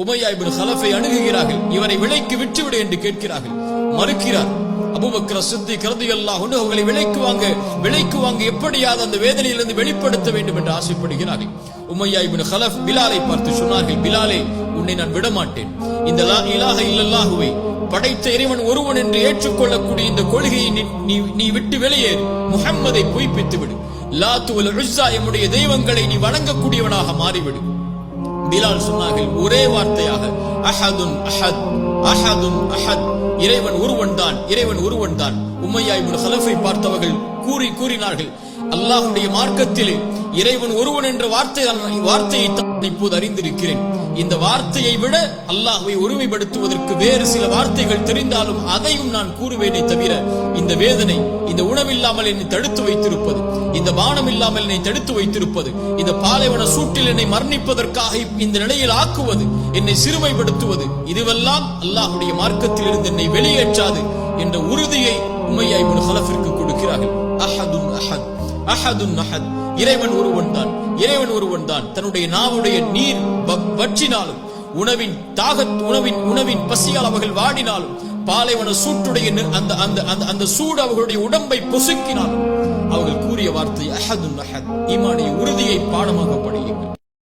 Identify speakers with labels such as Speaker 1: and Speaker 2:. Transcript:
Speaker 1: உமையா இப்னு கலஃபை அணுகுகிறார்கள். இவரை விலைக்கு விட்டுவிடு என்று கேட்கிறார்கள். மறுக்கிறார். அபூபக்கர் சித்திக் ரலியல்லாஹு அன்ஹு அவர்களை விலைக்கு வாங்க எப்படியாவது அந்த வேதனையிலிருந்து வெளிப்படுத்த வேண்டும் என்று ஆசைப்படுகிறார்கள். உமையா இப்னு கலஃப் பிலாலை பார்த்து சொன்னார்கள், பிலாலே, உன்னை நான் விடமாட்டேன். இந்த லா இலாஹ இல்லல்லாஹுவை படைத்த இறைவன் ஒருவன் என்று ஏற்றுக்கொள்ளக்கூடிய இந்த கொள்கையை நீ விட்டு வெளியேறு. முஹம்மதை பொய்ப்பித்து விடு. லாத் வல் உஸ்ஸா எம்முடைய தெய்வங்களை நீ வணங்கக்கூடியவனாக மாறிவிடு. பிலால் சொன்னார்கள் ஒரே வார்த்தையாக, அஹதுன் அஹத், அஹதுன் அஹத், இறைவன் ஒருவன் தான். உமையா இப்னு கலஃபை பார்த்தவர்கள் கூறினார்கள், அல்லாஹ்வுடைய மார்க்கத்திலே இறைவன் ஒருவன் என்ற வார்த்தையை இப்போது அறிந்திருக்கிறேன். இந்த வார்த்தையை விட அல்லாஹ்வை ஒருமைப்படுத்துவதற்கு வேறு சில வார்த்தைகள் தெரிந்தாலும் அதையும் நான் கூறுவேனே தவிர, இந்த வேதனை, இந்த உணவில்லாமல் என்னை தடுத்து வைத்திருப்பது, இந்த பானம் இல்லாமல் என்னை தடுத்து வைத்திருப்பது, இந்த பாலைவன சூட்டில் என்னை மரணிப்பதற்காக இந்த நிலையில் ஆக்குவது, என்னை சிறுமைப்படுத்துவது, இதுவெல்லாம் அல்லாஹ்வுடைய மார்க்கத்தில் இருந்து என்னை வெளியேற்றாது என்ற உறுதியை உமையா இப்னு கலஃபிற்கு கொடுக்கிறார்கள். அஹதுன் அஹத், அஹதுன் அஹத், இறைவன் ஒருவன் தான். தன்னுடைய நாவுடைய நீர் வற்றினாலும், உணவின் பசியால் அவர்கள் வாடினாலும், பாலைவன சூட்டுடைய அந்த சூடு அவர்களுடைய உடம்பை பொசுக்கினாலும் அவர்கள் கூறிய வார்த்தை அஹதுன் அஹத். ஈமானிய உறுதியை பாடமாக படியுங்கள்.